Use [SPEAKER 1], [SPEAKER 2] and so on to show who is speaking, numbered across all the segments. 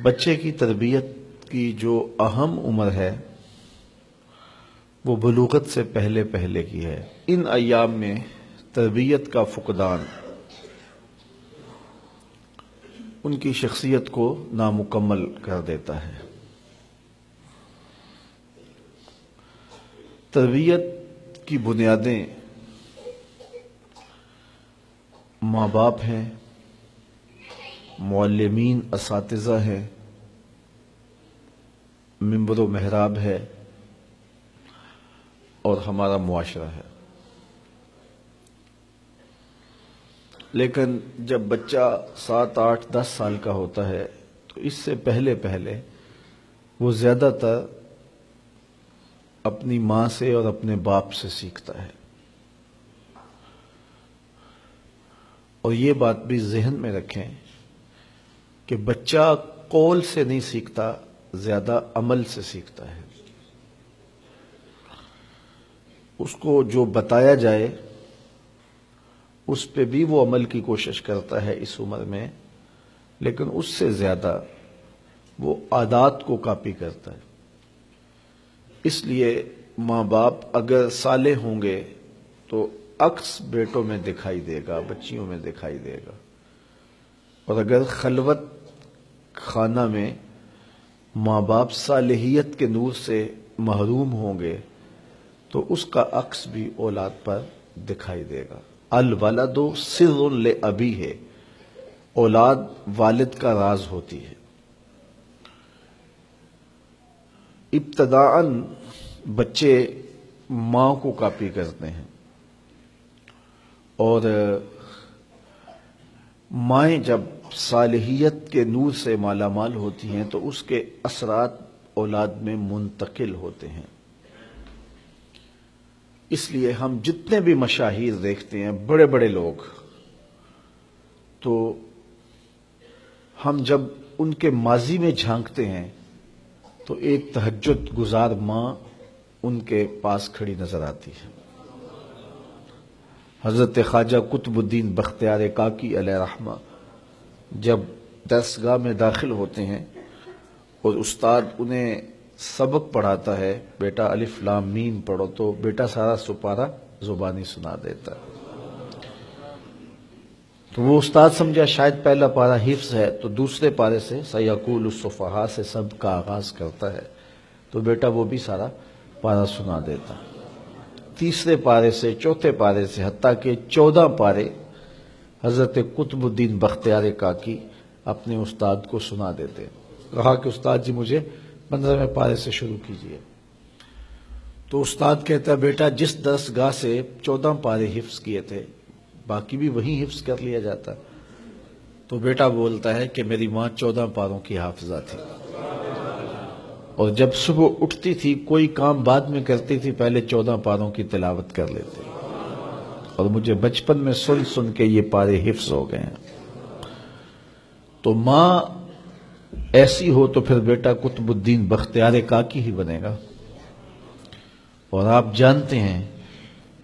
[SPEAKER 1] بچے کی تربیت کی جو اہم عمر ہے وہ بلوغت سے پہلے پہلے کی ہے۔ ان ایام میں تربیت کا فقدان ان کی شخصیت کو نامکمل کر دیتا ہے۔ تربیت کی بنیادیں ماں باپ ہیں، معلمین اساتذہ ہیں، منبر و محراب ہے اور ہمارا معاشرہ ہے۔ لیکن جب بچہ 7، 8، 10 سال کا ہوتا ہے تو اس سے پہلے پہلے وہ زیادہ تر اپنی ماں سے اور اپنے باپ سے سیکھتا ہے۔ اور یہ بات بھی ذہن میں رکھیں کہ بچہ قول سے نہیں سیکھتا، زیادہ عمل سے سیکھتا ہے۔ اس کو جو بتایا جائے اس پہ بھی وہ عمل کی کوشش کرتا ہے اس عمر میں، لیکن اس سے زیادہ وہ عادات کو کاپی کرتا ہے۔ اس لیے ماں باپ اگر صالح ہوں گے تو عکس بیٹوں میں دکھائی دے گا، بچیوں میں دکھائی دے گا، اور اگر خلوت خانہ میں ماں باپ صالحیت کے نور سے محروم ہوں گے تو اس کا عکس بھی اولاد پر دکھائی دے گا۔ الولد سر لابیہ ہے، اولاد والد کا راز ہوتی ہے۔ ابتداءً بچے ماں کو کاپی کرتے ہیں، اور مائیں جب صالحیت کے نور سے مالا مال ہوتی ہیں تو اس کے اثرات اولاد میں منتقل ہوتے ہیں۔ اس لیے ہم جتنے بھی مشاہیر دیکھتے ہیں، بڑے بڑے لوگ، تو ہم جب ان کے ماضی میں جھانکتے ہیں تو ایک تہجد گزار ماں ان کے پاس کھڑی نظر آتی ہے۔ حضرت خواجہ قطب الدین بختیار کاکی علیہ رحمہ جب درسگاہ میں داخل ہوتے ہیں اور استاد انہیں سبق پڑھاتا ہے، بیٹا الف لام میم پڑھو، تو بیٹا سارا سپارہ زبانی سنا دیتا ہے۔ تو وہ استاد سمجھا شاید پہلا پارہ حفظ ہے، تو دوسرے پارے سے سیقول الصفحاء سے سب کا آغاز کرتا ہے، تو بیٹا وہ بھی سارا پارہ سنا دیتا۔ تیسرے پارے سے، چوتھے پارے سے، حتیٰ کہ 14 پارے حضرت قطب الدین بختیار کاکی اپنے استاد کو سنا دیتے۔ کہا کہ استاد جی مجھے 15ویں پارے سے شروع کیجئے۔ تو استاد کہتا ہے بیٹا جس درسگاہ سے 14 پارے حفظ کیے تھے باقی بھی وہیں حفظ کر لیا جاتا۔ تو بیٹا بولتا ہے کہ میری ماں 14 پاروں کی حافظہ تھی، اور جب صبح اٹھتی تھی کوئی کام بعد میں کرتی تھی، پہلے 14 پاروں کی تلاوت کر لیتے، اور مجھے بچپن میں سن سن کے یہ پارے حفظ ہو گئے ہیں۔ تو ماں ایسی ہو تو پھر بیٹا قطب الدین بختیار کاکی ہی بنے گا۔ اور آپ جانتے ہیں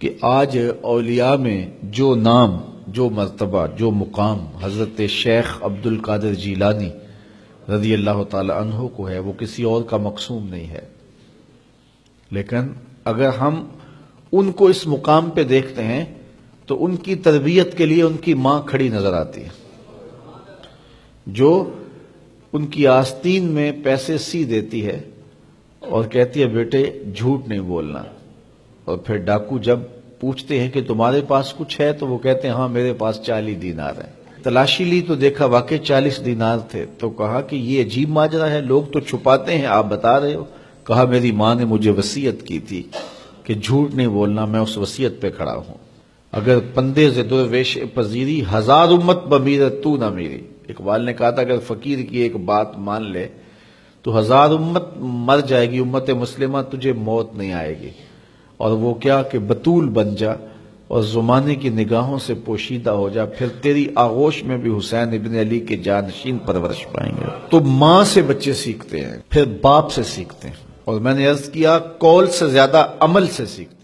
[SPEAKER 1] کہ آج اولیاء میں جو نام، جو مرتبہ، جو مقام حضرت شیخ عبد القادر جیلانی رضی اللہ تعالی عنہ کو ہے، وہ کسی اور کا مقسوم نہیں ہے۔ لیکن اگر ہم ان کو اس مقام پہ دیکھتے ہیں تو ان کی تربیت کے لیے ان کی ماں کھڑی نظر آتی ہے، جو ان کی آستین میں پیسے سی دیتی ہے اور کہتی ہے بیٹے جھوٹ نہیں بولنا۔ اور پھر ڈاکو جب پوچھتے ہیں کہ تمہارے پاس کچھ ہے تو وہ کہتے ہیں ہاں میرے پاس 40 دینار ہے۔ تلاشی لی تو دیکھا واقعی 40 دینار تھے، تو کہا کہ یہ عجیب ماجرا ہے، لوگ تو چھپاتے ہیں، آپ بتا رہے ہو؟ کہا میری ماں نے مجھے وصیت کی تھی کہ جھوٹ نہیں بولنا، میں اس وصیت پہ کھڑا ہوں۔ اگر پندے سے درویش پذیری 1000 امت بمیرت تو نہ میری، اقبال نے کہا تھا اگر فقیر کی ایک بات مان لے تو 1000 امت مر جائے گی، امت مسلمہ تجھے موت نہیں آئے گی۔ اور وہ کیا کہ بطول بن جا اور زمانے کی نگاہوں سے پوشیدہ ہو جا، پھر تیری آغوش میں بھی حسین ابن علی کے جانشین پرورش پائیں گے۔ تو ماں سے بچے سیکھتے ہیں، پھر باپ سے سیکھتے ہیں، اور میں نے عرض کیا قول سے زیادہ عمل سے سیکھتے ہیں۔